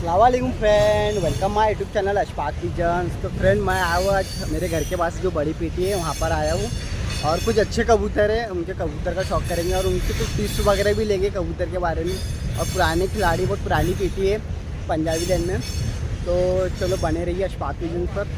अस्सलाम वालेकुम friend, welcome my YouTube channel Ashfaq pigeons. तो फ्रेंड मैं आया हूँ आज मेरे घर के पास जो बड़ी पेटी है वहाँ पर आया हूँ और कुछ अच्छे कबूतर हैं, उनके कबूतर का शौक करेंगे और उनसे कुछ टिप्स वगैरह भी लेंगे कबूतर के बारे में। और पुराने खिलाड़ी, बहुत पुरानी पेटी है पंजाबी लाइन में। तो चलो बने रहिए अशफाक पिजन्स पर।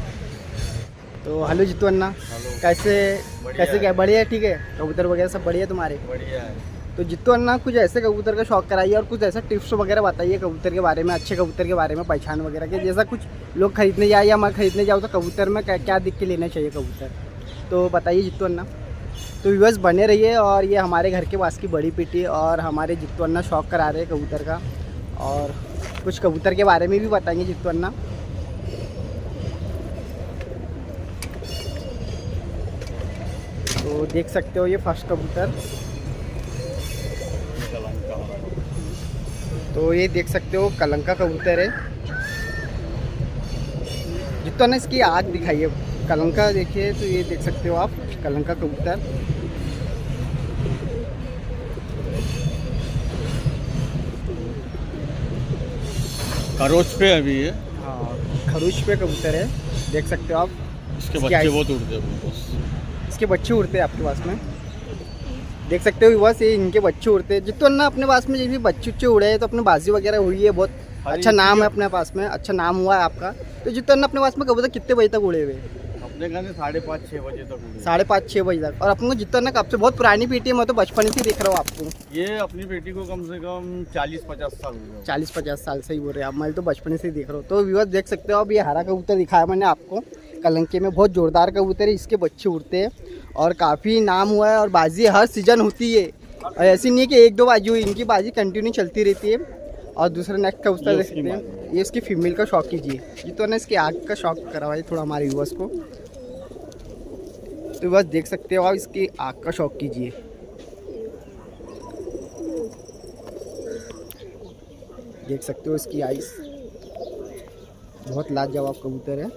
तो हेलो जितू अन्ना, कैसे क्या बढ़िया है? ठीक है, कबूतर वगैरह सब बढ़िया तुम्हारे? बढ़िया है। तो जितू अन्ना कुछ ऐसे कबूतर का शौक कराइए और कुछ ऐसा टिप्स वगैरह बताइए कबूतर के बारे में, अच्छे कबूतर के बारे में, पहचान वगैरह के। जैसा कुछ लोग खरीदने जाए या मैं खरीदने जाऊँ तो कबूतर में क्या क्या देख के लेना चाहिए कबूतर, तो बताइए जितू अन्ना। तो व्यूअर्स बने रहिए। और ये हमारे घर के पास की बड़ी पेटी और हमारे जितू अन्ना शौक करा रहे हैं कबूतर का और कुछ कबूतर के बारे में भी बताएंगे जितू अन्ना। तो देख सकते हो ये फर्स्ट कबूतर। तो ये देख सकते हो कलंका कबूतर है। जितना ना इसकी आँख दिखाइए, कलंका देखिए। तो ये देख सकते हो आप कलंका कबूतर। खरोच पे अभी ये। हाँ, खरूच पे कबूतर है, देख सकते हो आप। इसके बच्चे बहुत उड़ते हैं। इसके बच्चे उड़ते हैं आपके पास में, देख सकते हो बस ये इनके बच्चे उड़ते हैं। जितना ना अपने पास में जब भी बच्चे उड़े हैं तो अपने बाजी वगैरह हुई है, बहुत अच्छा नाम है अपने पास में, अच्छा नाम हुआ है आपका। तो जितना अपने पास में कबूतर कितने बजे तक उड़े हुए? अपने घर से 5:30-6 बजे तक उड़े। 5:30-6 बजे तक। और अपने को जितना कब से, बहुत पुरानी पेटी है, मैं तो बचपन से देख रहा हूँ आपको। ये अपनी बेटी को कम से कम 40-50 साल हो गए। 40-50 साल से ही बोल रहे हैं आप, मैं तो बचपन से ही देख रहा हूँ। तो व्यूअर्स देख सकते हो अब ये हरा कबूतर दिखाया मैंने आपको, कलंके में बहुत ज़ोरदार कबूतर है। इसके बच्चे उड़ते हैं और काफ़ी नाम हुआ है और बाजी हर सीजन होती है। और ऐसी नहीं है कि एक दो बाजी हुई, इनकी बाजी कंटिन्यू चलती रहती है। और दूसरा नेक्स्ट कबूतर देख सकते हैं, ये इसकी फीमेल का शौक कीजिए। ये तो ना इसकी आग का शौक करवाइए थोड़ा हमारे व्यूअर्स को। तो बस देख सकते हो आप इसकी आग का शौक कीजिए। देख सकते हो इसकी आइस, बहुत लाजवाब कबूतर है।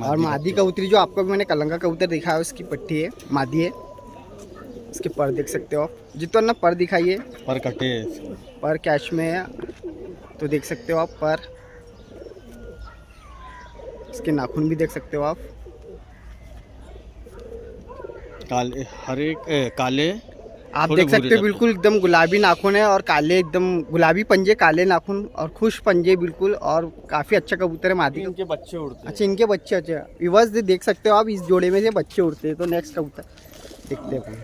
और मादी कबूतरी जो आपको भी मैंने कलंका कबूतर दिखाया उसकी पट्टी है, मादी है। इसके पर देख सकते हो आप, जितना ना पर दिखाइए। पर कटे पर कैश में है, तो देख सकते हो आप पर। इसके नाखून भी देख सकते हो आप, काले, हरे काले आप देख सकते हो बिल्कुल एकदम गुलाबी नाखून है और काले, एकदम गुलाबी पंजे, काले नाखून और खुश पंजे बिल्कुल। और काफ़ी अच्छा कबूतर है मादी। इनके बच्चे उड़ते हैं। अच्छा, इनके बच्चे अच्छे विवर्स देख सकते हो आप, इस जोड़े में से बच्चे उड़ते हैं। तो नेक्स्ट कबूतर देखते हैं अपन।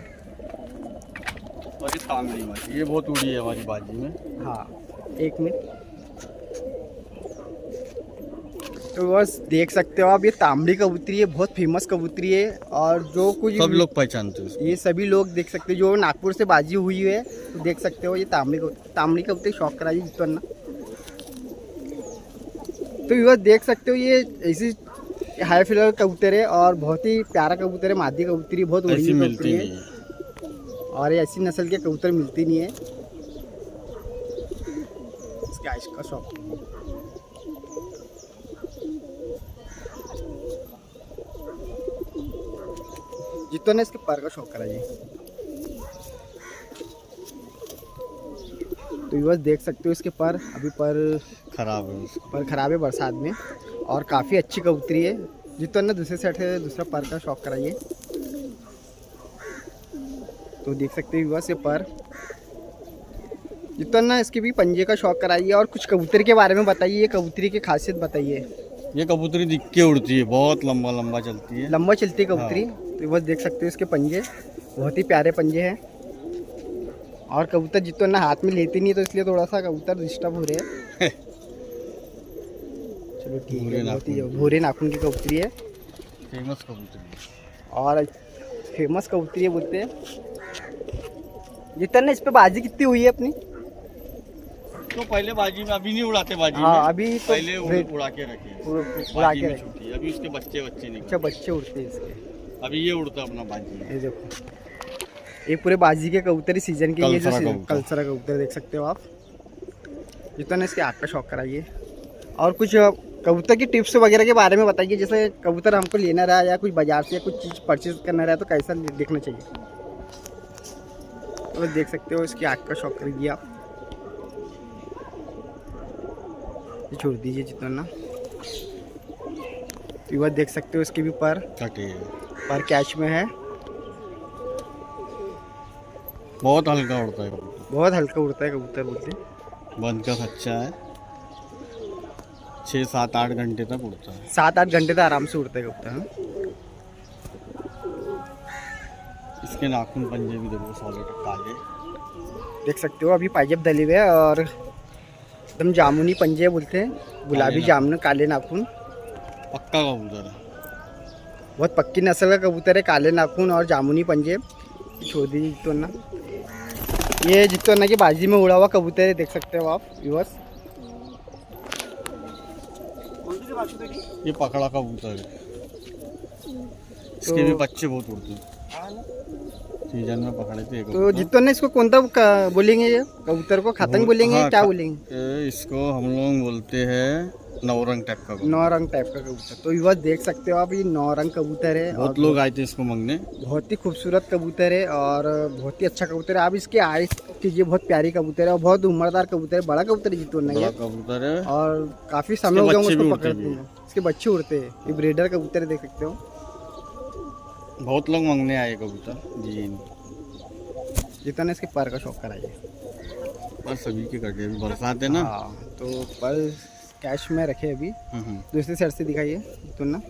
और ये तांबड़ी मादी, ये बहुत उड़ी है हमारी बाजी में। हाँ, एक मिनट। तो बस देख सकते हो आप, ये तांबड़ी कबूतरी है, बहुत फेमस कबूतरी है। और जो कुछ सब लोग पहचानते हैं, ये सभी लोग देख सकते हो जो नागपुर से बाजी हुई है। तो देख सकते हो ये तांबड़ी कबूतरी शौक कराइए जितना। तो ये देख सकते हो ये ऐसी हाई फिलर कबूतर है और बहुत ही प्यारा कबूतर है, मादी कबूतरी, बहुत ऐसी उड़ी मिलती है। और ये ऐसी नस्ल के कबूतर मिलती नहीं है। इसके आइस का शौक, जितना इसके पर का शौक कराइए। तो बस देख सकते हो इसके पर, अभी पर खराब है, पर खराब है बरसात में। और काफ़ी अच्छी कबूतरी है। जितना दूसरे सेट है, दूसरा पर का शौक कराइए। तो देख सकते हो बस ये पर, जितना इसके भी पंजे का शौक कराइए। और कुछ कबूतर के बारे में बताइए, ये कबूतरी की खासियत बताइए। ये कबूतरी दिख के उड़ती है, बहुत लंबा लंबा चलती है, लंबा चलती है कबूतरी। तो बस देख सकते हो इसके पंजे, बहुत ही प्यारे पंजे हैं। और कबूतर जितना हाथ में लेती नहीं, तो इसलिए थोड़ा सा कबूतर डिस्टर्ब हो रहे हैं। चलो ठीक है, बहुत ही भूरे नाखून की कबूतरी है, फेमस कबूतरी और फेमस कबूतरी है बोलते हैं। जितना इस पे बाजी कितनी हुई है अपनी? तो पहले बाजी में, अभी नहीं उड़ाते बाजी हाँ, में। अभी तो पहले उड़ा के रखे, उड़ा के रखे। अभी उसके बच्चे नहीं। अच्छा, बच्चे उड़ते हैं इसके। अभी ये उड़ता अपना बाजी में। ये देखो, ये पूरे बाजी के कबूतर सीजन के, ये जो कलसरा कबूतर देख सकते हो आप। जितना इसके आग का शौक कराइए। और कुछ कबूतर की टिप्स वगैरह के बारे में बताइए, जैसे कबूतर हमको लेना रहा या कुछ बाजार से कुछ चीज़ परचेज करना रहा तो कैसा देखना चाहिए। तो देख सकते हो इसकी आग का शौक करिए आप। ये छोड़ दीजिए जितना ना। तो वह देख सकते हो इसके भी पर कैच में है। बहुत हल्का उड़ता है कबूतर, बहुत हल्का उड़ता है कबूतर बोलते। बंद का खच्चा है, 6-7-8 घंटे तक उड़ता है। 7-8 घंटे तक आराम से उड़ता है कबूतर। हाँ? इसके नाखून पंजे भी देखो सॉलिड काले, देख सकते हो अभी पाइजेब दली हुए है और एकदम जामुनी पंजे बोलते हैं, गुलाबी जामुन, काले नाखून। पक्का कबूतर है, बहुत पक्की नस्ल का कबूतर है, काले नाखून और जामुनी पंजे। छोड़ दीजिए जितोना। ये जितोना की बाजी में उड़ा हुआ कबूतर है, देख सकते हो आप व्यूअर्स। ये पकड़ा कबूतर है, इसके भी बच्चे बहुत उड़ते हैं, सीजन में पकड़े थे। तो जितोना इसको कौन सा बोलेंगे, ये कबूतर को खतंग बोलेंगे? हाँ, क्या बोलेंगे? इसको हम लोग बोलते हैं नौरंग टाइप का कबूतर। नौरंग टाइप का कबूतर। तो व्यूअर्स देख सकते हो आप, ये नौरंग कबूतर है। बहुत लोग आए थे इसको मांगने। बहुत ही खूबसूरत कबूतर है और बहुत ही अच्छा कबूतर है। आप इसके आइस कीजिए, बहुत प्यारी कबूतर है और बहुत उम्रदार कबूतर है, बड़ा कबूतर है जितोना ये। कबूतर है और काफी समय हो गया उसको पकड़ते हैं। इसके बच्चे उड़ते हैं, ये ब्रीडर कबूतर है, देख सकते हो। बहुत लोग मांगने आए कबूतर जी। जितना इसके पर का शौक कराइए। पर सभी के कटे, अभी बरसात है ना। हाँ, तो पर कैश में रखे अभी। दूसरी साइड से दिखाइए जितना।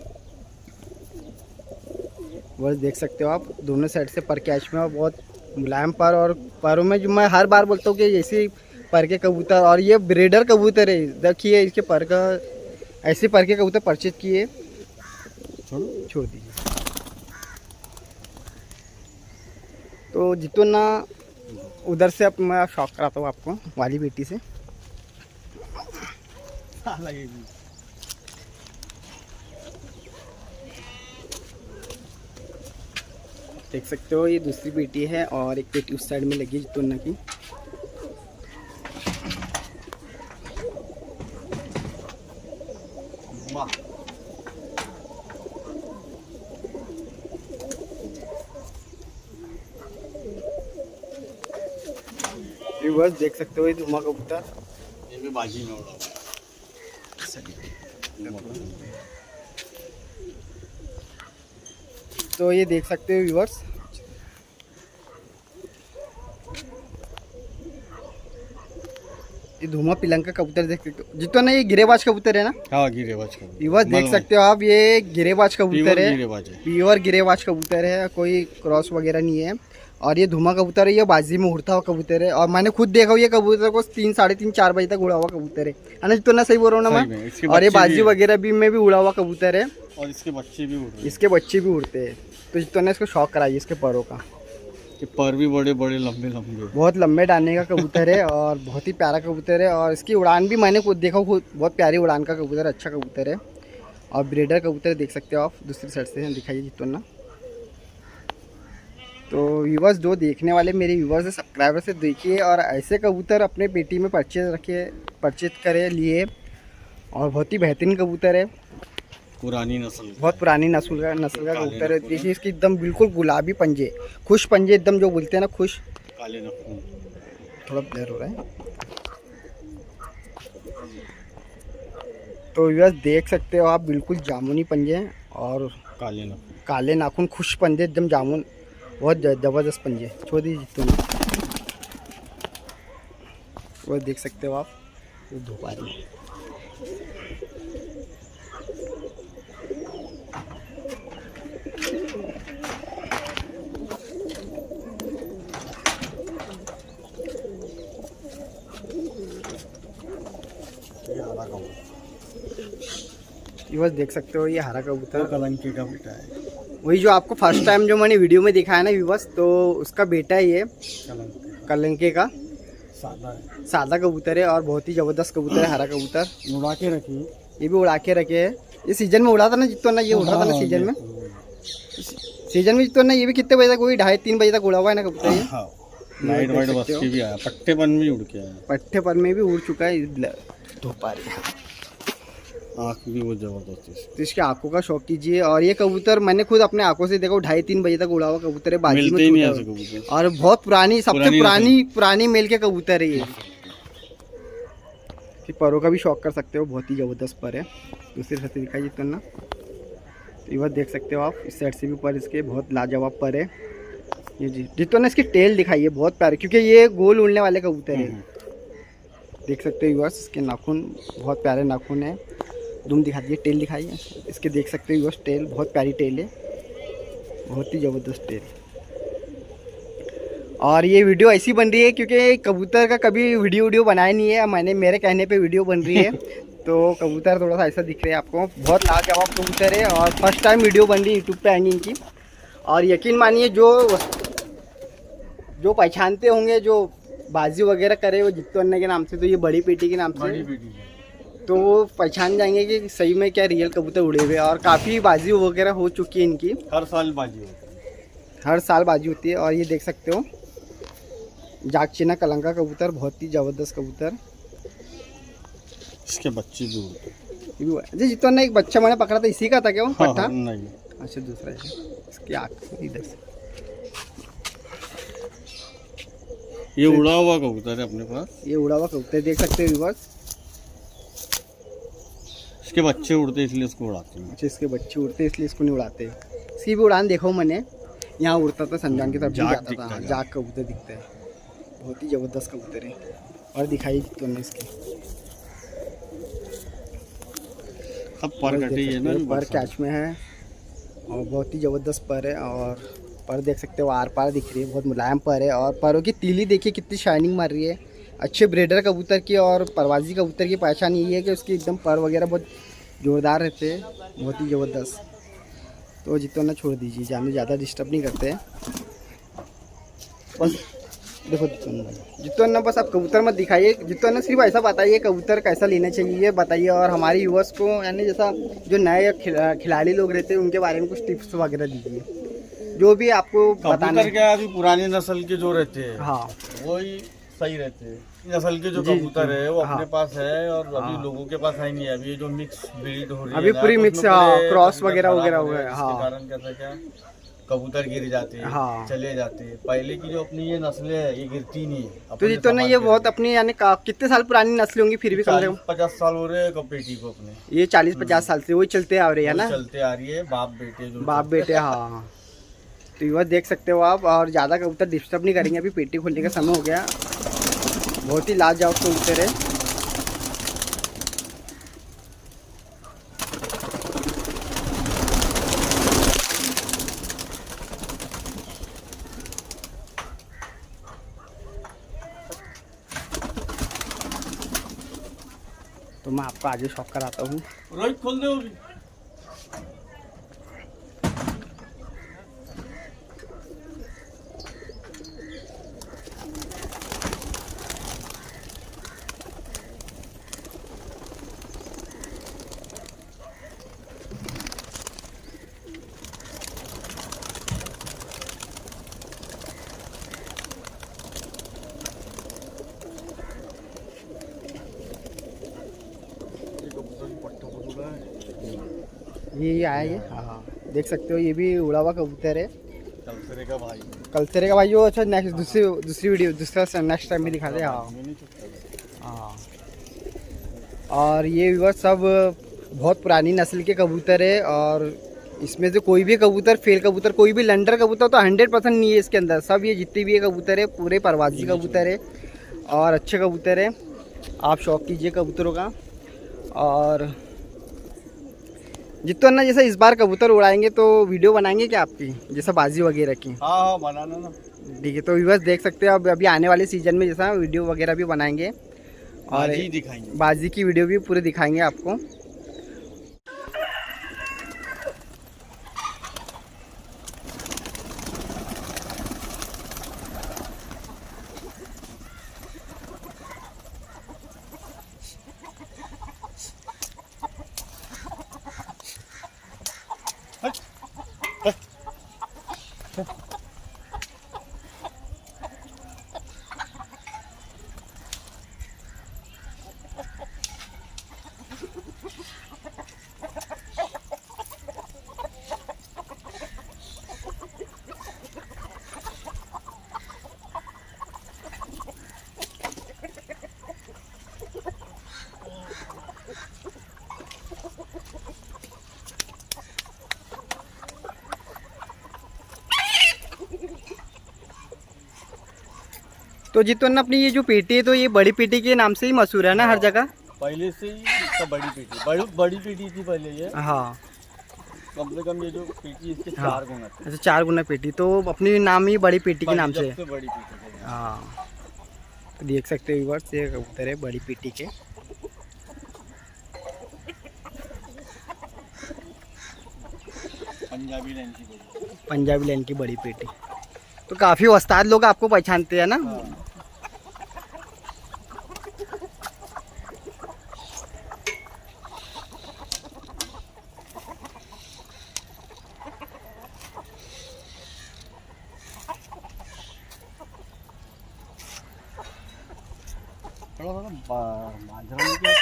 बस देख सकते हो आप, दोनों साइड से पर कैच में, और बहुत मुलायम पर। और परों में जो मैं हर बार बोलता हूँ कि ऐसे पर के कबूतर, और ये ब्रीडर कबूतर है, देखिए इसके पर का ऐसे पर के कबूतर परचेज किए। छोड़ दीजिए। तो जितना उधर से अब मैं शौक कराता हूँ आपको वाली बेटी से। देख सकते हो ये दूसरी बेटी है और एक बेटी उस साइड में लगी जितोना की। व्यूअर्स देख सकते हो ये धुमा कबूतर, ये भी बाजी में उड़ा हुआ। तो ये देख सकते हो व्यूअर्स, ये धुमा पिलंग का कबूतर देख सकते हो। जितना ये गिरेबाज कबूतर है ना। हाँ, गिरेबाज कबूतर। व्यूअर्स देख सकते हो आप, ये गिरेबाज कबूतर है, प्योर गिरेबाज कबूतर है, कोई क्रॉस वगैरह नहीं है। और ये धुमा कबूतर है, ये बाजी में उड़ता हुआ कबूतर है। और मैंने खुद देखा ये कबूतर को 3, 3:30, 4 बजे तक उड़ा हुआ कबूतर है ना, जितना सही बोल रहा हूँ ना मैं। और ये बाजी वगैरह भी में भी उड़ा हुआ कबूतर है, और इसके बच्चे भी उड़ते हैं। इसके बच्चे भी उड़ते हैं। तो जितना इसको शौक कराइए इसके परों का। ये पर भी बड़े बड़े लंबे लंबे, बहुत लंबे डालने का कबूतर है और बहुत ही प्यारा कबूतर है। और इसकी उड़ान भी मैंने खुद देखा, खुद बहुत प्यारी उड़ान का कबूतर, अच्छा कबूतर है। और ब्रीडर कबूतर देख सकते हो आप, दूसरी साइड से दिखाइए जितना। तो व्यूवर्स, जो देखने वाले मेरे व्यूवर्स है, सब्सक्राइबर से देखिए और ऐसे कबूतर अपने पेटी में परचेज करें लिए। और बहुत ही बेहतरीन कबूतर है, पुरानी नस्ल, बहुत पुरानी नस्ल का कबूतर है। देखिए इसकी एकदम बिल्कुल गुलाबी पंजे, खुश पंजे एकदम, जो बोलते हैं ना खुश। काले नाखून, थोड़ा ब्लर हो रहा है। तो व्यूअर्स देख सकते हो आप, बिल्कुल जामुनी पंजे और काले नाखून, खुश पंजे एकदम जामुन, बहुत ज़बरदस्त पंजे। छोड़ दीजिए जितना। वो देख सकते हो आप, वो धूप आ रही है। व्यूअर्स देख सकते हो ये हरा कबूतर कलंकी का बेटा है, वही जो आपको फर्स्ट टाइम जो मैंने वीडियो में दिखाया ना व्यूअर्स, तो उसका बेटा है ये कलंके का। सादा कबूतर है और बहुत ही ज़बरदस्त कबूतर है, हरा कबूतर। उड़ा के रखी, ये भी उड़ा के रखे है। ये सीजन में उड़ा था ना जितना, ये उड़ा था ना सीजन में। सीजन में जितना, ये भी कितने बजे तक, वही 2:30-3 बजे तक उड़ा हुआ है ना कबूतर ये। लाइट वाइट बस के भी आया, पट्टेपन में उड़ के आया, पट्टेपन में भी उड़ चुका है। धूप आ रही है, आँख भी बहुत जबरदस्त है। तो इसके आंखों का शौक कीजिए। और ये कबूतर मैंने खुद अपने आंखों से देखा, 2:30-3 बजे तक उड़ा हुआ कबूतर है, बाजी में नहीं ऐसे कबूतर। और बहुत पुरानी, सबसे पुरानी मेल के कबूतर है ये। इसकी परों का भी शौक कर सकते हो, बहुत ही ज़बरदस्त पर है। दूसरी साइड से दिखाइए तो ना, तो ये बात देख सकते हो आप, इस साइड से भी पर इसके बहुत लाजवाब पर है। ये जी जितना ना इसकी टेल दिखाइए, बहुत प्यारे, क्योंकि ये गोल उड़ने वाले कबूतर है। देख सकते हो व्यूअर्स, इसके नाखून बहुत प्यारे नाखून है। दुम दिखा दिए, टेल दिखाइए इसके, देख सकते हो व्यूअर्स, टेल बहुत प्यारी टेल है, बहुत ही ज़बरदस्त टेल। और ये वीडियो ऐसी बन रही है क्योंकि कबूतर का कभी वीडियो बनाया नहीं है मैंने, मेरे कहने पे वीडियो बन रही है। तो कबूतर थोड़ा सा ऐसा दिख रहा है आपको, बहुत लाजवाब कबूतर है और फर्स्ट टाइम वीडियो बन रही है यूट्यूब पे आएंगी इनकी। और यकीन मानिए जो पहचानते होंगे, जो बाजी वगैरह करे वो जित्तो अन्ना के नाम से, तो ये बड़ी पेटी के नाम से, तो वो पहचान जाएंगे कि सही में क्या रियल कबूतर उड़े हुए। और काफ़ी बाजी वगैरह हो चुकी है इनकी, हर साल बाजी होती है, हर साल बाजी होती है। और ये देख सकते हो जागचीना कलंका कबूतर, बहुत ही ज़बरदस्त कबूतर। इसके बच्चे भी उड़ते हैं। जी जितना एक बच्चा मैंने पकड़ा था इसी का था क्या वो हाँ, पट्टा? नहीं, अच्छा दूसरा है, इसकी आँख इधर से। ये उड़ा हुआ कबूतर है अपने पास, ये उड़ा हुआ कबूतर देख सकते हो व्यूअर्स। इसके बच्चे उड़ते इसलिए इसको उड़ाते हैं। अच्छा इसके बच्चे उड़ते इसलिए इसको नहीं उड़ाते। इसकी भी उड़ान देखो मैंने, यहाँ उड़ता था संजान की तरफ भी जाता था, जाग कबूतर दिखता है, बहुत ही ज़बरदस्त कबूतर है। और दिखाई तुमने इसकी अब पर कटी है ना, पर कैच में है और बहुत ही ज़बरदस्त पर है। और पर देख सकते हो आर पार दिख रही है, बहुत मुलायम पर है। और परों की तीली देखिए कितनी शाइनिंग मार रही है। अच्छे ब्रीडर कबूतर की और परवाजी कबूतर की पहचान यही है कि उसकी एकदम पर वगैरह बहुत ज़ोरदार रहते हैं, बहुत ही ज़बरदस्त। तो जितना छोड़ दीजिए, ज़्यादा डिस्टर्ब नहीं करते हैं। बस देखो जितना बस आप कबूतर मत दिखाइए, जितना सिर्फ ऐसा बताइए कबूतर कैसा लेना चाहिए ये बताइए। और हमारे व्यूअर्स को यानी जैसा जो नए खिलाड़ी लोग रहते हैं उनके बारे में कुछ टिप्स वगैरह दीजिए, जो भी आपको बताना है। क्या अभी पुरानी नस्ल के जो रहते हैं, हाँ वही सही रहते हैं। नस्ल के जो कबूतर है वो अपने पास है और अभी लोगों के पास है नहीं है। अभी जो मिक्स ब्रीड हो रही है अभी पूरी मिक्स क्रॉस वगैरह हो गया है। हाँ, कारण कैसा क्या कबूतर गिर जाते हैं, हाँ। चले जाते हैं। पहले की जो अपनी ये नस्लें है ये गिरती नहीं है। तो जितना ये बहुत अपनी यानी कितने साल पुरानी नस्लें होंगी फिर भी कम से कम 50 साल हो रहे हैं पेटी को अपने, ये 40-50 साल से वही चलते आ रही है ना, चलते आ रही है। बाप बेटे जो बाप बेटे, हाँ। तो ये देख सकते हो आप। और ज़्यादा कबूतर डिस्टर्ब नहीं करेंगे, अभी पेटी खोलने का समय हो गया। बहुत ही लाजवाब कबूतर है। तो मैं आपको आगे शॉप कराता हूँ। रोहित खोल दो भी। ये आया ये, हाँ देख सकते हो, ये भी उड़ा हुआ कबूतर है। कलसरे का भाई, कलसरे का भाई जो। अच्छा नेक्स्ट दूसरी वीडियो दूसरा नेक्स्ट टाइम में दिखा दे। हाँ हाँ। और ये व्यूअर्स सब बहुत पुरानी नस्ल के कबूतर है। और इसमें से कोई भी कबूतर फेल कबूतर, कोई भी लंडर कबूतर तो 100% नहीं है इसके अंदर। सब ये जितने भी ये कबूतर है पूरे परवाजी कबूतर है और अच्छे कबूतर है। आप शौक कीजिए कबूतरों का। और जितना जैसे इस बार कबूतर उड़ाएंगे तो वीडियो बनाएंगे क्या आपकी, जैसा बाजी वगैरह की? हाँ बनाना ना, ठीक है। तो व्यूअर्स देख सकते हो अब अभी आने वाले सीजन में जैसा वीडियो वगैरह भी बनाएंगे और दिखाएंगे, बाजी की वीडियो भी पूरी दिखाएंगे आपको। तो जितवन अपनी ये जो पेटी है तो ये बड़ी पेटी के नाम से ही मशहूर है ना हर जगह? पहले से ही इसका बड़ी पेटी, बड़ी पेटी थी पहले ये। हाँ, कम से कम ये जो पेटी इसके हाँ। 4 गुना थे। अच्छा, 4 गुना पेटी, तो अपनी नाम ही बड़ी पेटी के नाम से है। सबसे बड़ी पेटी है। हाँ, तो देख सकते हो व्यूअर्स, ये कबूतर है बड़ी पेटी के। पंजाबी लाइन की बड़ी। पंजाबी लाइन की बड़ी पेटी, तो काफ़ी उस्ताद लोग आपको पहचानते हैं ना? हाँ। थोड़ा मांझरा में क्या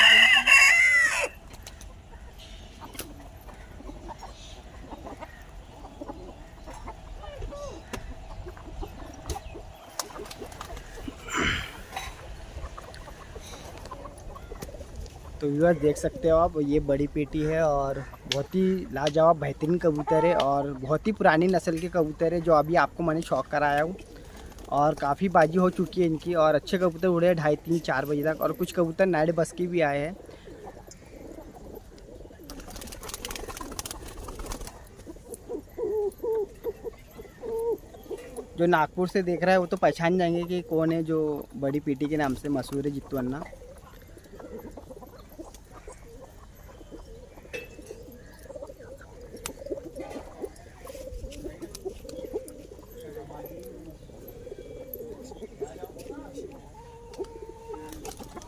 तो व्यूअर्स देख सकते हो आप, ये बड़ी पेटी है और बहुत ही लाजवाब बेहतरीन कबूतर है और बहुत ही पुरानी नस्ल के कबूतर है जो अभी आपको मैंने शौक कराया हूँ। और काफ़ी बाजी हो चुकी है इनकी और अच्छे कबूतर उड़े हैं 2:30, 3, 4 बजे तक, और कुछ कबूतर नाइट बस के भी आए हैं। जो नागपुर से देख रहा है वो तो पहचान जाएंगे कि कौन है जो बड़ी पेटी के नाम से मशहूर है, जित्तू अन्ना।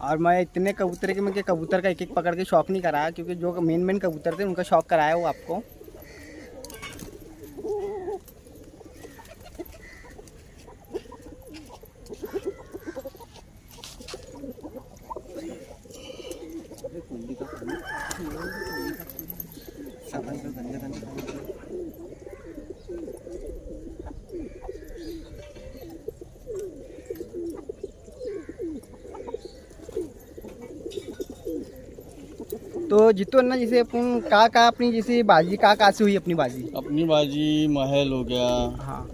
और मैं इतने कबूतर के, मैं कबूतर का एक एक पकड़ के शौक नहीं कराया, क्योंकि जो मेन कबूतर थे उनका शौक कराया वो आपको। तो जितू अन्ना, जैसे अपन का अपनी जैसे बाजी का से हुई अपनी बाजी? अपनी बाजी महल हो गया, हाँ,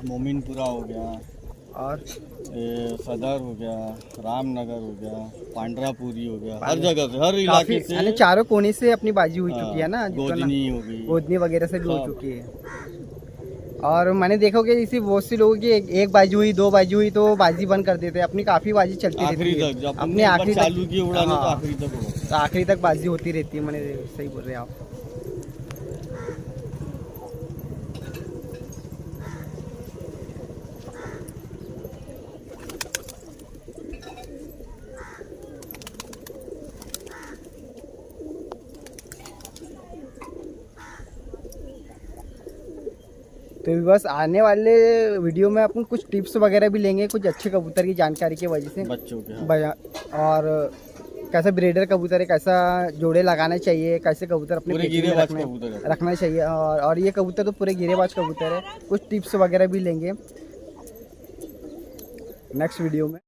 मोमिनपुरा हो गया, और सदर हो गया, रामनगर हो गया, पांडरापुरी हो गया, हर जगह से, हर इलाके से, यानी चारों कोने से अपनी बाजी हो चुकी है ना? गोदनी हो गई, गोदनी वगैरह से भी हो चुकी है। और मैंने देखोगे इसी बहुत सी लोगों की एक बाजी हुई, 2 बाजी हुई तो बाजी बंद कर देते हैं। अपनी काफ़ी बाजी चलती रहती है, अपने आखिरी चालू की उड़ाने तो हाँ, आखिरी तक उड़ाते। तो आखिरी तक बाजी होती रहती है। मैंने सही बोल रहे हैं आप। तो बस आने वाले वीडियो में अपन कुछ टिप्स वगैरह भी लेंगे, कुछ अच्छे कबूतर की जानकारी की वजह से बच्चों के। और कैसा ब्रीडर कबूतर है, कैसा जोड़े लगाना चाहिए, कैसे कबूतर अपने पेटी में रखना चाहिए। और ये कबूतर तो पूरे गिरेबाज कबूतर है। कुछ टिप्स वगैरह भी लेंगे नेक्स्ट वीडियो में।